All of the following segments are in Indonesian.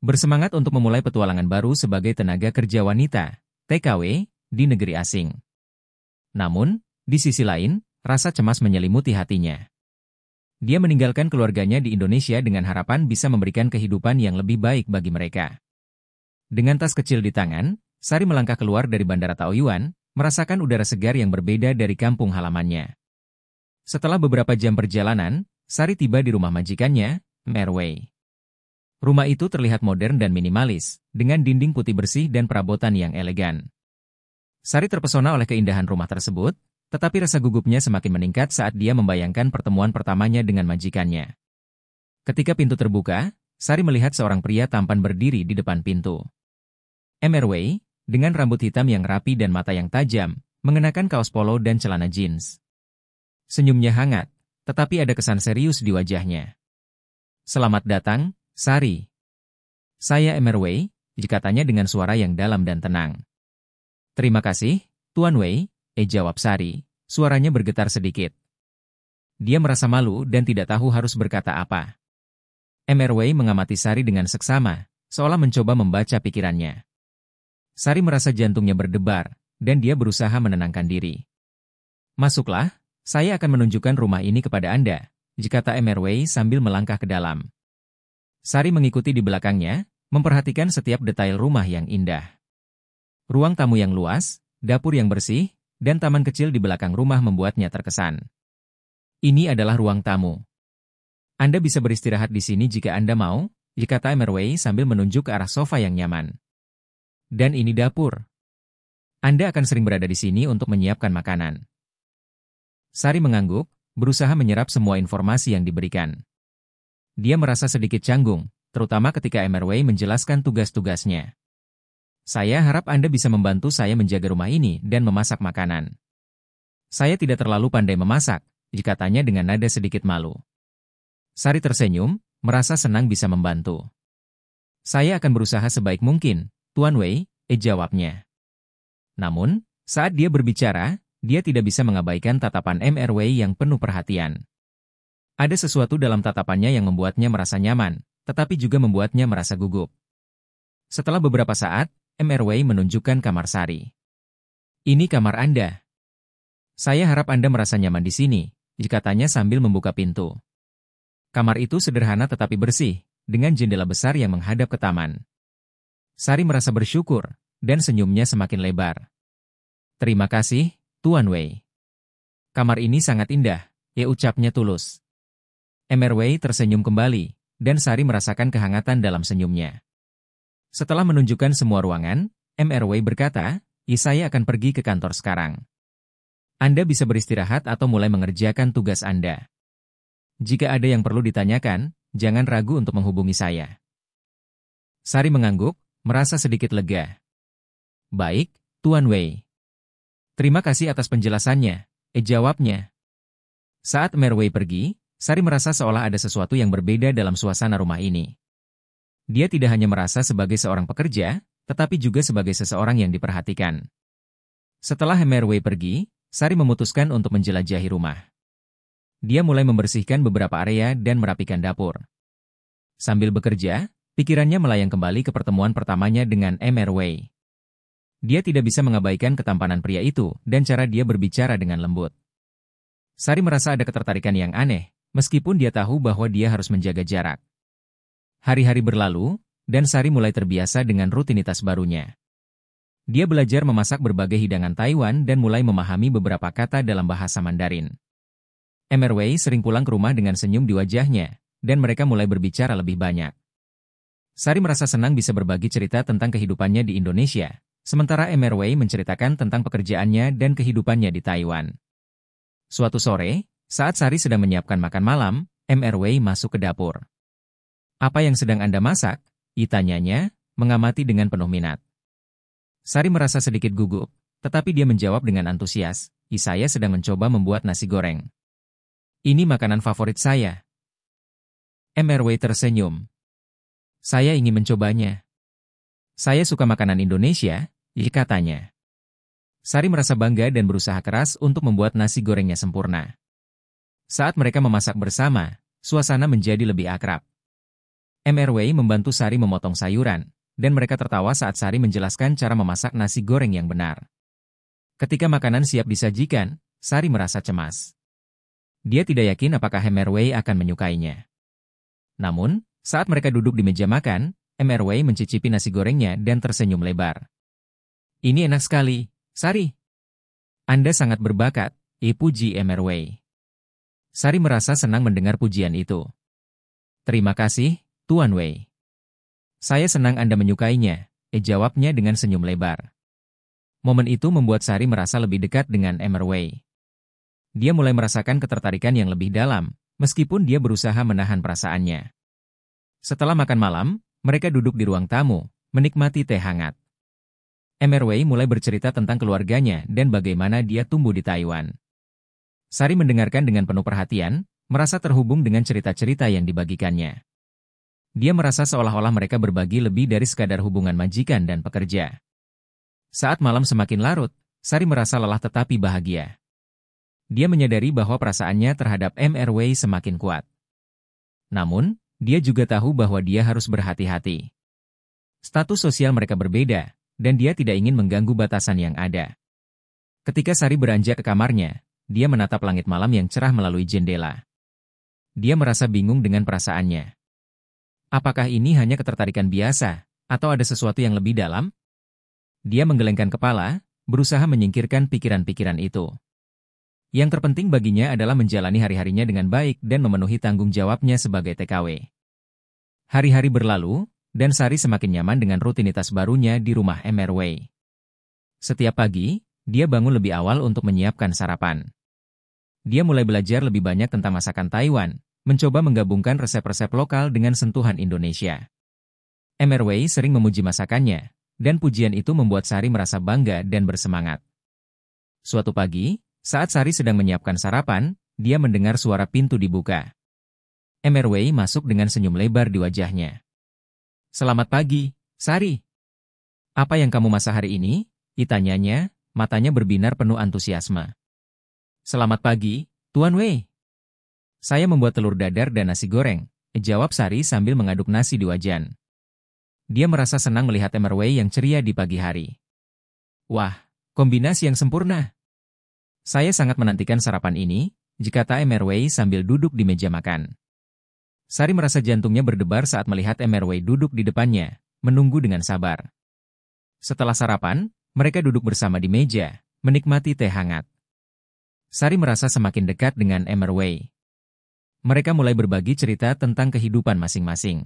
Bersemangat untuk memulai petualangan baru sebagai tenaga kerja wanita, TKW, di negeri asing. Namun, di sisi lain, rasa cemas menyelimuti hatinya. Dia meninggalkan keluarganya di Indonesia dengan harapan bisa memberikan kehidupan yang lebih baik bagi mereka. Dengan tas kecil di tangan, Sari melangkah keluar dari Bandara Taoyuan, merasakan udara segar yang berbeda dari kampung halamannya. Setelah beberapa jam perjalanan, Sari tiba di rumah majikannya, Merwei. Rumah itu terlihat modern dan minimalis, dengan dinding putih bersih dan perabotan yang elegan. Sari terpesona oleh keindahan rumah tersebut, tetapi rasa gugupnya semakin meningkat saat dia membayangkan pertemuan pertamanya dengan majikannya. Ketika pintu terbuka, Sari melihat seorang pria tampan berdiri di depan pintu. Merwei, dengan rambut hitam yang rapi dan mata yang tajam, mengenakan kaos polo dan celana jeans. Senyumnya hangat, tetapi ada kesan serius di wajahnya. "Selamat datang, Sari." "Saya Merwei," dikatanya dengan suara yang dalam dan tenang. "Terima kasih, Tuan Wei," jawab Sari, suaranya bergetar sedikit. Dia merasa malu dan tidak tahu harus berkata apa. Merwei mengamati Sari dengan seksama, seolah mencoba membaca pikirannya. Sari merasa jantungnya berdebar, dan dia berusaha menenangkan diri. "Masuklah, saya akan menunjukkan rumah ini kepada Anda," kata Merwei sambil melangkah ke dalam. Sari mengikuti di belakangnya, memperhatikan setiap detail rumah yang indah. Ruang tamu yang luas, dapur yang bersih, dan taman kecil di belakang rumah membuatnya terkesan. "Ini adalah ruang tamu. Anda bisa beristirahat di sini jika Anda mau," kata Merwei sambil menunjuk ke arah sofa yang nyaman. "Dan ini dapur. Anda akan sering berada di sini untuk menyiapkan makanan." Sari mengangguk, berusaha menyerap semua informasi yang diberikan. Dia merasa sedikit canggung, terutama ketika Merwei menjelaskan tugas-tugasnya. "Saya harap Anda bisa membantu saya menjaga rumah ini dan memasak makanan." "Saya tidak terlalu pandai memasak," katanya dengan nada sedikit malu. Sari tersenyum, merasa senang bisa membantu. "Saya akan berusaha sebaik mungkin, Tuan Wei," jawabnya. Namun, saat dia berbicara, dia tidak bisa mengabaikan tatapan Merwei yang penuh perhatian. Ada sesuatu dalam tatapannya yang membuatnya merasa nyaman, tetapi juga membuatnya merasa gugup. Setelah beberapa saat, Merwei menunjukkan kamar Sari. "Ini kamar Anda. Saya harap Anda merasa nyaman di sini," katanya sambil membuka pintu. Kamar itu sederhana tetapi bersih, dengan jendela besar yang menghadap ke taman. Sari merasa bersyukur, dan senyumnya semakin lebar. "Terima kasih, Tuan Wei. Kamar ini sangat indah," ucapnya tulus. Merwei tersenyum kembali, dan Sari merasakan kehangatan dalam senyumnya. Setelah menunjukkan semua ruangan, Merwei berkata, "Saya akan pergi ke kantor sekarang. Anda bisa beristirahat atau mulai mengerjakan tugas Anda. Jika ada yang perlu ditanyakan, jangan ragu untuk menghubungi saya." Sari mengangguk, merasa sedikit lega. "Baik, Tuan Wei. Terima kasih atas penjelasannya," jawabnya. Saat Merwei pergi, Sari merasa seolah ada sesuatu yang berbeda dalam suasana rumah ini. Dia tidak hanya merasa sebagai seorang pekerja, tetapi juga sebagai seseorang yang diperhatikan. Setelah Merwei pergi, Sari memutuskan untuk menjelajahi rumah. Dia mulai membersihkan beberapa area dan merapikan dapur. Sambil bekerja, pikirannya melayang kembali ke pertemuan pertamanya dengan Merwei. Dia tidak bisa mengabaikan ketampanan pria itu dan cara dia berbicara dengan lembut. Sari merasa ada ketertarikan yang aneh, meskipun dia tahu bahwa dia harus menjaga jarak. Hari-hari berlalu, dan Sari mulai terbiasa dengan rutinitas barunya. Dia belajar memasak berbagai hidangan Taiwan dan mulai memahami beberapa kata dalam bahasa Mandarin. Merwei sering pulang ke rumah dengan senyum di wajahnya, dan mereka mulai berbicara lebih banyak. Sari merasa senang bisa berbagi cerita tentang kehidupannya di Indonesia, sementara Merwei menceritakan tentang pekerjaannya dan kehidupannya di Taiwan. Suatu sore, saat Sari sedang menyiapkan makan malam, Merwei masuk ke dapur. "Apa yang sedang Anda masak?" tanyanya, mengamati dengan penuh minat. Sari merasa sedikit gugup, tetapi dia menjawab dengan antusias, "Saya sedang mencoba membuat nasi goreng. Ini makanan favorit saya." Merwei tersenyum. "Saya ingin mencobanya. Saya suka makanan Indonesia," katanya. Sari merasa bangga dan berusaha keras untuk membuat nasi gorengnya sempurna. Saat mereka memasak bersama, suasana menjadi lebih akrab. MRW membantu Sari memotong sayuran, dan mereka tertawa saat Sari menjelaskan cara memasak nasi goreng yang benar. Ketika makanan siap disajikan, Sari merasa cemas. Dia tidak yakin apakah MRW akan menyukainya. Namun, saat mereka duduk di meja makan, MRW mencicipi nasi gorengnya dan tersenyum lebar. Ini enak sekali, Sari. Anda sangat berbakat, puji MRW. Sari merasa senang mendengar pujian itu. Terima kasih, Tuan Wei. Saya senang Anda menyukainya, jawabnya dengan senyum lebar. Momen itu membuat Sari merasa lebih dekat dengan MRW. Dia mulai merasakan ketertarikan yang lebih dalam, meskipun dia berusaha menahan perasaannya. Setelah makan malam, mereka duduk di ruang tamu, menikmati teh hangat. MRW mulai bercerita tentang keluarganya dan bagaimana dia tumbuh di Taiwan. Sari mendengarkan dengan penuh perhatian, merasa terhubung dengan cerita-cerita yang dibagikannya. Dia merasa seolah-olah mereka berbagi lebih dari sekadar hubungan majikan dan pekerja. Saat malam semakin larut, Sari merasa lelah tetapi bahagia. Dia menyadari bahwa perasaannya terhadap MRW semakin kuat. Namun, dia juga tahu bahwa dia harus berhati-hati. Status sosial mereka berbeda, dan dia tidak ingin mengganggu batasan yang ada. Ketika Sari beranjak ke kamarnya, dia menatap langit malam yang cerah melalui jendela. Dia merasa bingung dengan perasaannya. Apakah ini hanya ketertarikan biasa, atau ada sesuatu yang lebih dalam? Dia menggelengkan kepala, berusaha menyingkirkan pikiran-pikiran itu. Yang terpenting baginya adalah menjalani hari-harinya dengan baik dan memenuhi tanggung jawabnya sebagai TKW. Hari-hari berlalu, dan Sari semakin nyaman dengan rutinitas barunya di rumah MRW. Setiap pagi, dia bangun lebih awal untuk menyiapkan sarapan. Dia mulai belajar lebih banyak tentang masakan Taiwan, mencoba menggabungkan resep-resep lokal dengan sentuhan Indonesia. MRW sering memuji masakannya, dan pujian itu membuat Sari merasa bangga dan bersemangat. Suatu pagi, saat Sari sedang menyiapkan sarapan, dia mendengar suara pintu dibuka. MRW masuk dengan senyum lebar di wajahnya. Selamat pagi, Sari. Apa yang kamu masak hari ini? Tanyanya, matanya berbinar penuh antusiasme. Selamat pagi, Tuan Wei. Saya membuat telur dadar dan nasi goreng, jawab Sari sambil mengaduk nasi di wajan. Dia merasa senang melihat MRW yang ceria di pagi hari. Wah, kombinasi yang sempurna. Saya sangat menantikan sarapan ini, kata MRW sambil duduk di meja makan. Sari merasa jantungnya berdebar saat melihat MRW duduk di depannya, menunggu dengan sabar. Setelah sarapan, mereka duduk bersama di meja, menikmati teh hangat. Sari merasa semakin dekat dengan MRW. Mereka mulai berbagi cerita tentang kehidupan masing-masing.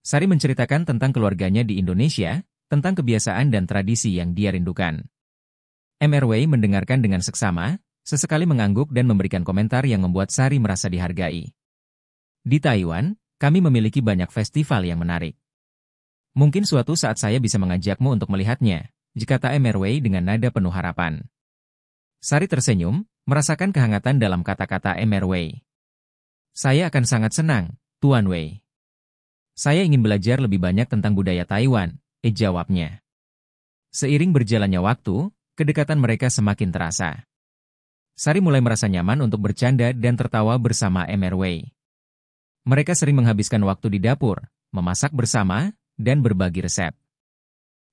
Sari menceritakan tentang keluarganya di Indonesia, tentang kebiasaan dan tradisi yang dia rindukan. MRW mendengarkan dengan seksama, sesekali mengangguk dan memberikan komentar yang membuat Sari merasa dihargai. Di Taiwan, kami memiliki banyak festival yang menarik. Mungkin suatu saat saya bisa mengajakmu untuk melihatnya, kata MRW dengan nada penuh harapan. Sari tersenyum, merasakan kehangatan dalam kata-kata MRW. Saya akan sangat senang, Tuan Wei. Saya ingin belajar lebih banyak tentang budaya Taiwan, jawabnya. Seiring berjalannya waktu, kedekatan mereka semakin terasa. Sari mulai merasa nyaman untuk bercanda dan tertawa bersama MRW. Mereka sering menghabiskan waktu di dapur, memasak bersama, dan berbagi resep.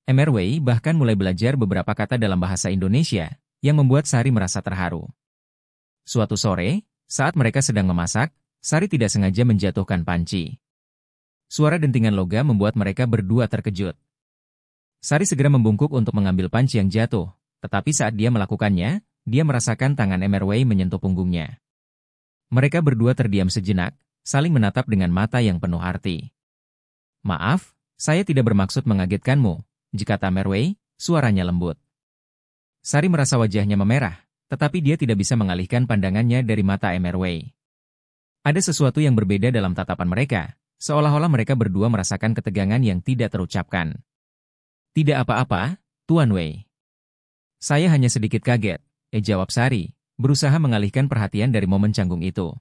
MRW bahkan mulai belajar beberapa kata dalam bahasa Indonesia, yang membuat Sari merasa terharu. Suatu sore, saat mereka sedang memasak, Sari tidak sengaja menjatuhkan panci. Suara dentingan logam membuat mereka berdua terkejut. Sari segera membungkuk untuk mengambil panci yang jatuh, tetapi saat dia melakukannya, dia merasakan tangan MRW menyentuh punggungnya. Mereka berdua terdiam sejenak, saling menatap dengan mata yang penuh arti. Maaf, saya tidak bermaksud mengagetkanmu, kata MRW, suaranya lembut. Sari merasa wajahnya memerah, tetapi dia tidak bisa mengalihkan pandangannya dari mata MRW. Ada sesuatu yang berbeda dalam tatapan mereka, seolah-olah mereka berdua merasakan ketegangan yang tidak terucapkan. Tidak apa-apa, Tuan Wei. Saya hanya sedikit kaget, jawab Sari, berusaha mengalihkan perhatian dari momen canggung itu.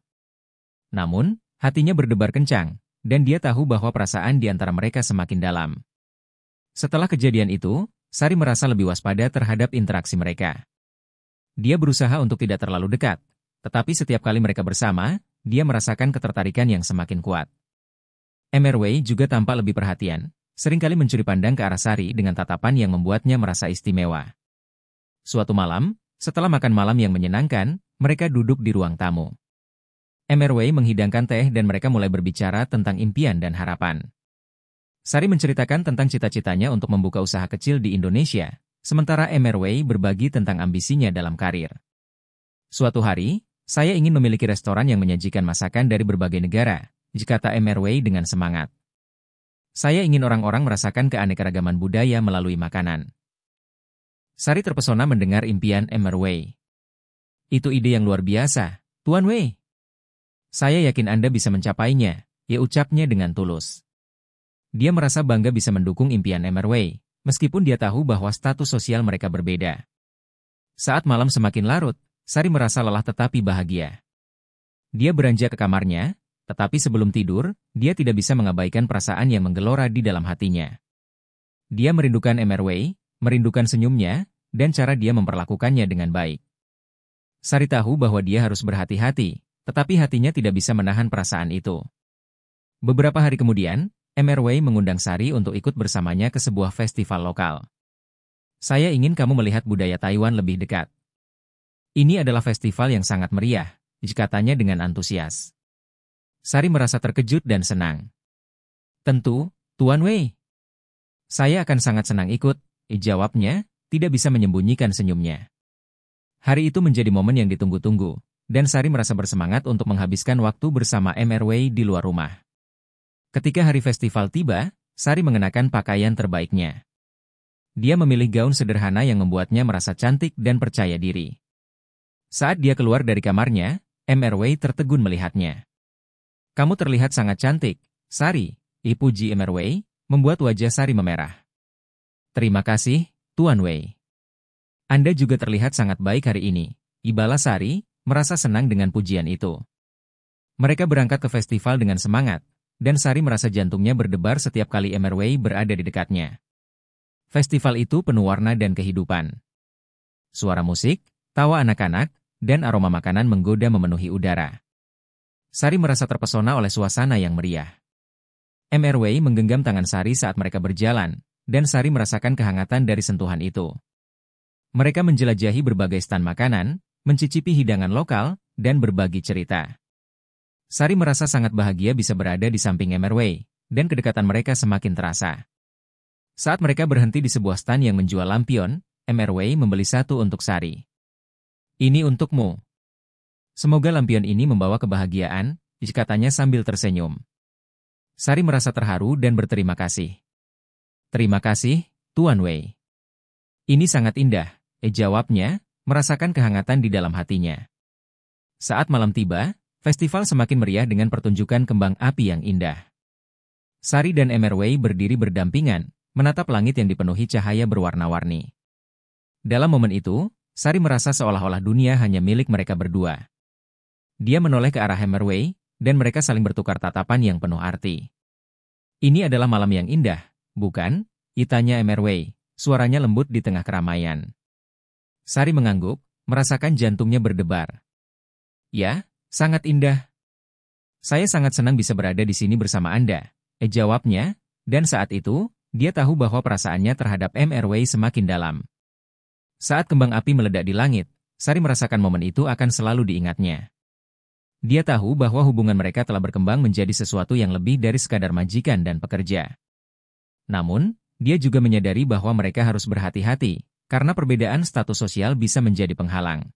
Namun, hatinya berdebar kencang, dan dia tahu bahwa perasaan di antara mereka semakin dalam. Setelah kejadian itu, Sari merasa lebih waspada terhadap interaksi mereka. Dia berusaha untuk tidak terlalu dekat, tetapi setiap kali mereka bersama, dia merasakan ketertarikan yang semakin kuat. MRW juga tampak lebih perhatian, seringkali mencuri pandang ke arah Sari dengan tatapan yang membuatnya merasa istimewa. Suatu malam, setelah makan malam yang menyenangkan, mereka duduk di ruang tamu. MRW menghidangkan teh dan mereka mulai berbicara tentang impian dan harapan. Sari menceritakan tentang cita-citanya untuk membuka usaha kecil di Indonesia, sementara MRW berbagi tentang ambisinya dalam karir. Suatu hari, saya ingin memiliki restoran yang menyajikan masakan dari berbagai negara, kata MRW dengan semangat. Saya ingin orang-orang merasakan keanekaragaman budaya melalui makanan. Sari terpesona mendengar impian MRW. Itu ide yang luar biasa, Tuan Wei. Saya yakin Anda bisa mencapainya, ya ucapnya dengan tulus. Dia merasa bangga bisa mendukung impian MRW, meskipun dia tahu bahwa status sosial mereka berbeda. Saat malam semakin larut, Sari merasa lelah tetapi bahagia. Dia beranjak ke kamarnya, tetapi sebelum tidur, dia tidak bisa mengabaikan perasaan yang menggelora di dalam hatinya. Dia merindukan MRW, merindukan senyumnya, dan cara dia memperlakukannya dengan baik. Sari tahu bahwa dia harus berhati-hati, tetapi hatinya tidak bisa menahan perasaan itu. Beberapa hari kemudian, MRW mengundang Sari untuk ikut bersamanya ke sebuah festival lokal. Saya ingin kamu melihat budaya Taiwan lebih dekat. Ini adalah festival yang sangat meriah, katanya dengan antusias. Sari merasa terkejut dan senang. Tentu, Tuan Wei. Saya akan sangat senang ikut, jawabnya, tidak bisa menyembunyikan senyumnya. Hari itu menjadi momen yang ditunggu-tunggu, dan Sari merasa bersemangat untuk menghabiskan waktu bersama MRW di luar rumah. Ketika hari festival tiba, Sari mengenakan pakaian terbaiknya. Dia memilih gaun sederhana yang membuatnya merasa cantik dan percaya diri. Saat dia keluar dari kamarnya, MRW tertegun melihatnya. Kamu terlihat sangat cantik, Sari, puji MRW, membuat wajah Sari memerah. Terima kasih, Tuan Wei. Anda juga terlihat sangat baik hari ini, balas Sari, merasa senang dengan pujian itu. Mereka berangkat ke festival dengan semangat, dan Sari merasa jantungnya berdebar setiap kali MRW berada di dekatnya. Festival itu penuh warna dan kehidupan. Suara musik, tawa anak-anak, dan aroma makanan menggoda memenuhi udara. Sari merasa terpesona oleh suasana yang meriah. MRW menggenggam tangan Sari saat mereka berjalan, dan Sari merasakan kehangatan dari sentuhan itu. Mereka menjelajahi berbagai stan makanan, mencicipi hidangan lokal, dan berbagi cerita. Sari merasa sangat bahagia bisa berada di samping MRW, dan kedekatan mereka semakin terasa. Saat mereka berhenti di sebuah stan yang menjual lampion, MRW membeli satu untuk Sari. Ini untukmu. Semoga lampion ini membawa kebahagiaan, katanya sambil tersenyum. Sari merasa terharu dan berterima kasih. Terima kasih, Tuan Wei. Ini sangat indah, jawabnya, merasakan kehangatan di dalam hatinya. Saat malam tiba, festival semakin meriah dengan pertunjukan kembang api yang indah. Sari dan MRW berdiri berdampingan, menatap langit yang dipenuhi cahaya berwarna-warni. Dalam momen itu, Sari merasa seolah-olah dunia hanya milik mereka berdua. Dia menoleh ke arah MRW, dan mereka saling bertukar tatapan yang penuh arti. Ini adalah malam yang indah, bukan? Tanya MRW, suaranya lembut di tengah keramaian. Sari mengangguk, merasakan jantungnya berdebar. Ya, sangat indah. Saya sangat senang bisa berada di sini bersama Anda, jawabnya, dan saat itu, dia tahu bahwa perasaannya terhadap MRW semakin dalam. Saat kembang api meledak di langit, Sari merasakan momen itu akan selalu diingatnya. Dia tahu bahwa hubungan mereka telah berkembang menjadi sesuatu yang lebih dari sekadar majikan dan pekerja. Namun, dia juga menyadari bahwa mereka harus berhati-hati, karena perbedaan status sosial bisa menjadi penghalang.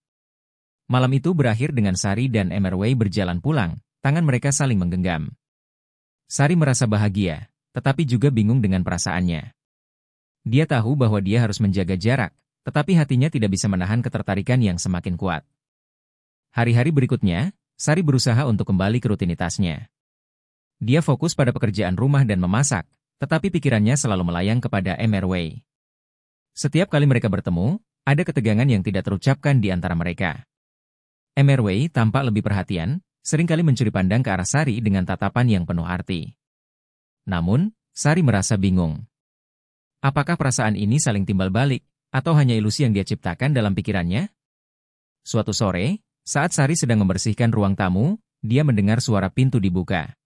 Malam itu berakhir dengan Sari dan MRW berjalan pulang, tangan mereka saling menggenggam. Sari merasa bahagia, tetapi juga bingung dengan perasaannya. Dia tahu bahwa dia harus menjaga jarak, tetapi hatinya tidak bisa menahan ketertarikan yang semakin kuat. Hari-hari berikutnya, Sari berusaha untuk kembali ke rutinitasnya. Dia fokus pada pekerjaan rumah dan memasak, tetapi pikirannya selalu melayang kepada MRW. Setiap kali mereka bertemu, ada ketegangan yang tidak terucapkan di antara mereka. MRW tampak lebih perhatian, seringkali mencuri pandang ke arah Sari dengan tatapan yang penuh arti. Namun, Sari merasa bingung. Apakah perasaan ini saling timbal balik, atau hanya ilusi yang dia ciptakan dalam pikirannya? Suatu sore, saat Sari sedang membersihkan ruang tamu, dia mendengar suara pintu dibuka.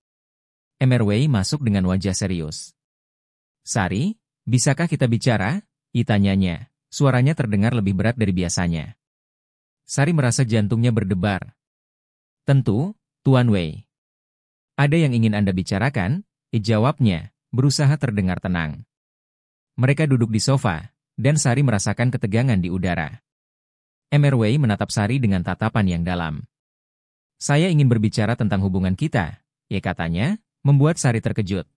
MRW masuk dengan wajah serius. Sari, bisakah kita bicara? Tanyanya. Suaranya terdengar lebih berat dari biasanya. Sari merasa jantungnya berdebar. Tentu, Tuan Wei. Ada yang ingin Anda bicarakan? Jawabnya, berusaha terdengar tenang. Mereka duduk di sofa, dan Sari merasakan ketegangan di udara. MRW menatap Sari dengan tatapan yang dalam. Saya ingin berbicara tentang hubungan kita, katanya, membuat Sari terkejut.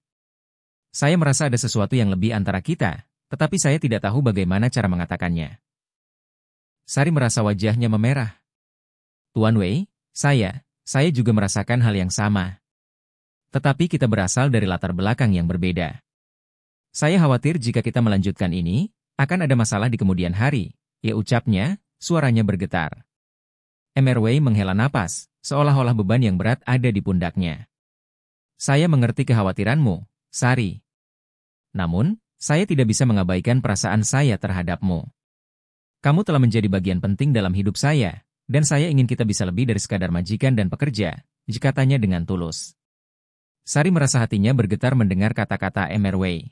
Saya merasa ada sesuatu yang lebih antara kita, tetapi saya tidak tahu bagaimana cara mengatakannya. Sari merasa wajahnya memerah. Tuan Wei, saya juga merasakan hal yang sama. Tetapi kita berasal dari latar belakang yang berbeda. Saya khawatir jika kita melanjutkan ini, akan ada masalah di kemudian hari, ucapnya, suaranya bergetar. MRW menghela napas, seolah-olah beban yang berat ada di pundaknya. Saya mengerti kekhawatiranmu, Sari. Namun, saya tidak bisa mengabaikan perasaan saya terhadapmu. Kamu telah menjadi bagian penting dalam hidup saya, dan saya ingin kita bisa lebih dari sekadar majikan dan pekerja, katanya dengan tulus. Sari merasa hatinya bergetar mendengar kata-kata MRW.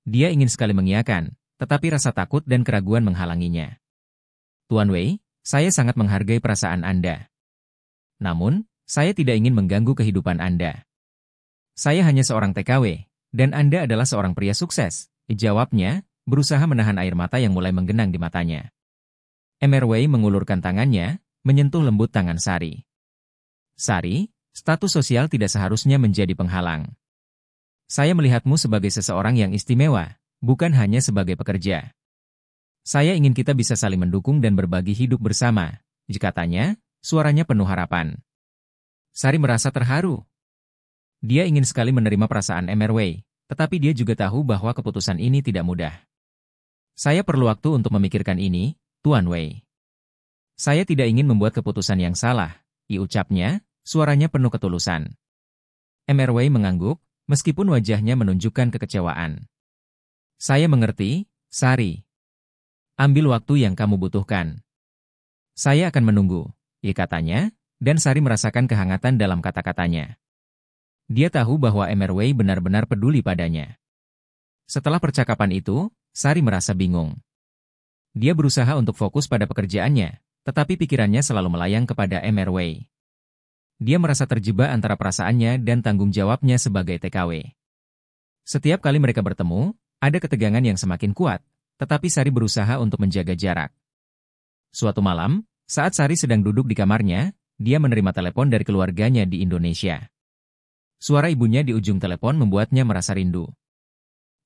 Dia ingin sekali mengiyakan, tetapi rasa takut dan keraguan menghalanginya. Tuan Wei, saya sangat menghargai perasaan Anda. Namun, saya tidak ingin mengganggu kehidupan Anda. Saya hanya seorang TKW, dan Anda adalah seorang pria sukses, jawabnya, berusaha menahan air mata yang mulai menggenang di matanya. MRW mengulurkan tangannya, menyentuh lembut tangan Sari. Sari, status sosial tidak seharusnya menjadi penghalang. Saya melihatmu sebagai seseorang yang istimewa, bukan hanya sebagai pekerja. Saya ingin kita bisa saling mendukung dan berbagi hidup bersama, katanya, suaranya penuh harapan. Sari merasa terharu. Dia ingin sekali menerima perasaan MRW, tetapi dia juga tahu bahwa keputusan ini tidak mudah. Saya perlu waktu untuk memikirkan ini, Tuan Wei. Saya tidak ingin membuat keputusan yang salah, ucapnya, suaranya penuh ketulusan. MRW mengangguk, meskipun wajahnya menunjukkan kekecewaan. Saya mengerti, Sari. Ambil waktu yang kamu butuhkan. Saya akan menunggu, katanya, dan Sari merasakan kehangatan dalam kata-katanya. Dia tahu bahwa MRW benar-benar peduli padanya. Setelah percakapan itu, Sari merasa bingung. Dia berusaha untuk fokus pada pekerjaannya, tetapi pikirannya selalu melayang kepada MRW. Dia merasa terjebak antara perasaannya dan tanggung jawabnya sebagai TKW. Setiap kali mereka bertemu, ada ketegangan yang semakin kuat, tetapi Sari berusaha untuk menjaga jarak. Suatu malam, saat Sari sedang duduk di kamarnya, dia menerima telepon dari keluarganya di Indonesia. Suara ibunya di ujung telepon membuatnya merasa rindu.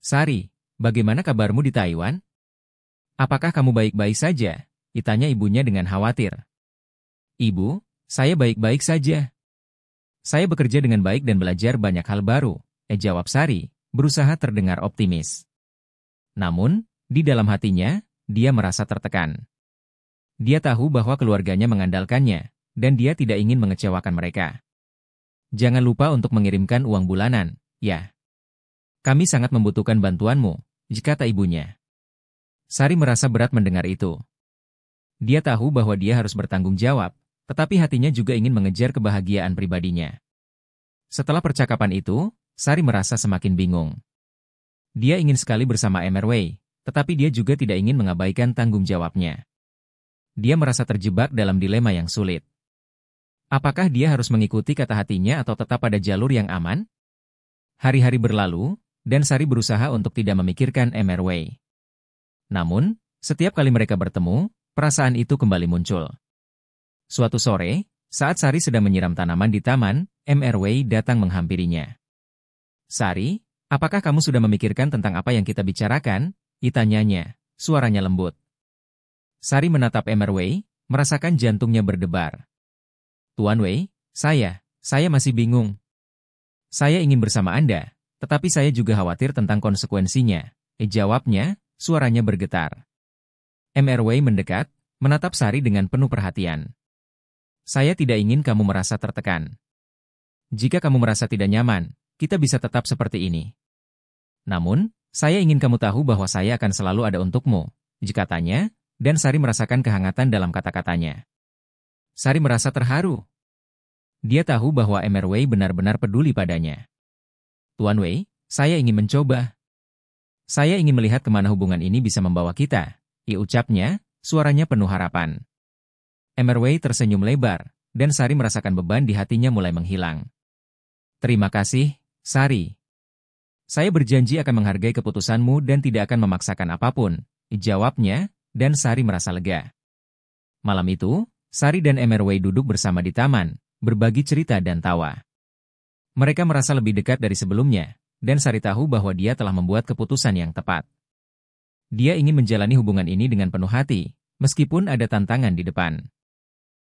Sari, bagaimana kabarmu di Taiwan? Apakah kamu baik-baik saja? Tanya ibunya dengan khawatir. Ibu, saya baik-baik saja. Saya bekerja dengan baik dan belajar banyak hal baru, jawab Sari, berusaha terdengar optimis. Namun, di dalam hatinya, dia merasa tertekan. Dia tahu bahwa keluarganya mengandalkannya, dan dia tidak ingin mengecewakan mereka. Jangan lupa untuk mengirimkan uang bulanan, ya. Kami sangat membutuhkan bantuanmu, kata ibunya. Sari merasa berat mendengar itu. Dia tahu bahwa dia harus bertanggung jawab, tetapi hatinya juga ingin mengejar kebahagiaan pribadinya. Setelah percakapan itu, Sari merasa semakin bingung. Dia ingin sekali bersama MRW, tetapi dia juga tidak ingin mengabaikan tanggung jawabnya. Dia merasa terjebak dalam dilema yang sulit. Apakah dia harus mengikuti kata hatinya atau tetap pada jalur yang aman? Hari-hari berlalu, dan Sari berusaha untuk tidak memikirkan MRW. Namun, setiap kali mereka bertemu, perasaan itu kembali muncul. Suatu sore, saat Sari sedang menyiram tanaman di taman, MRW datang menghampirinya. Sari, apakah kamu sudah memikirkan tentang apa yang kita bicarakan? Tanyanya, suaranya lembut. Sari menatap MRW, merasakan jantungnya berdebar. Tuan Wei, saya masih bingung. Saya ingin bersama Anda, tetapi saya juga khawatir tentang konsekuensinya, jawabnya, suaranya bergetar. MRW mendekat, menatap Sari dengan penuh perhatian. Saya tidak ingin kamu merasa tertekan. Jika kamu merasa tidak nyaman, kita bisa tetap seperti ini. Namun, saya ingin kamu tahu bahwa saya akan selalu ada untukmu, katanya, dan Sari merasakan kehangatan dalam kata-katanya. Sari merasa terharu. Dia tahu bahwa MRW benar-benar peduli padanya. Tuan Wei, saya ingin mencoba. Saya ingin melihat kemana hubungan ini bisa membawa kita, ucapnya, suaranya penuh harapan. Emerwei tersenyum lebar, dan Sari merasakan beban di hatinya mulai menghilang. Terima kasih, Sari. Saya berjanji akan menghargai keputusanmu dan tidak akan memaksakan apapun, jawabnya, dan Sari merasa lega. Malam itu, Sari dan Emerwei duduk bersama di taman, berbagi cerita dan tawa. Mereka merasa lebih dekat dari sebelumnya, dan Sari tahu bahwa dia telah membuat keputusan yang tepat. Dia ingin menjalani hubungan ini dengan penuh hati, meskipun ada tantangan di depan.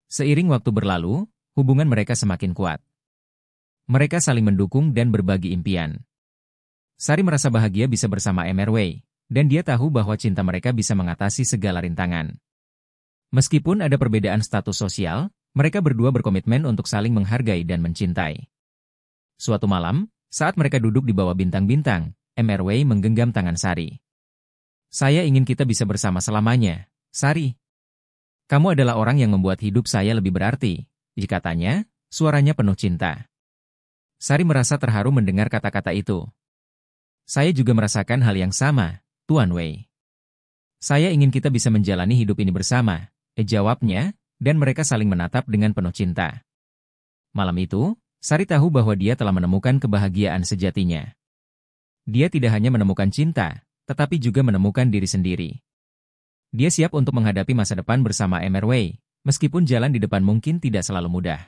Seiring waktu berlalu, hubungan mereka semakin kuat. Mereka saling mendukung dan berbagi impian. Sari merasa bahagia bisa bersama Emerwei, dan dia tahu bahwa cinta mereka bisa mengatasi segala rintangan. Meskipun ada perbedaan status sosial, mereka berdua berkomitmen untuk saling menghargai dan mencintai. Suatu malam, saat mereka duduk di bawah bintang-bintang, Emerwei menggenggam tangan Sari. Saya ingin kita bisa bersama selamanya, Sari. Kamu adalah orang yang membuat hidup saya lebih berarti, katanya, suaranya penuh cinta. Sari merasa terharu mendengar kata-kata itu. Saya juga merasakan hal yang sama, Tuan Wei. Saya ingin kita bisa menjalani hidup ini bersama, jawabnya, dan mereka saling menatap dengan penuh cinta. Malam itu, Sari tahu bahwa dia telah menemukan kebahagiaan sejatinya. Dia tidak hanya menemukan cinta, tetapi juga menemukan diri sendiri. Dia siap untuk menghadapi masa depan bersama Emerwei, meskipun jalan di depan mungkin tidak selalu mudah.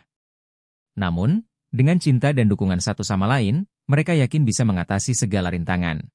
Namun, dengan cinta dan dukungan satu sama lain, mereka yakin bisa mengatasi segala rintangan.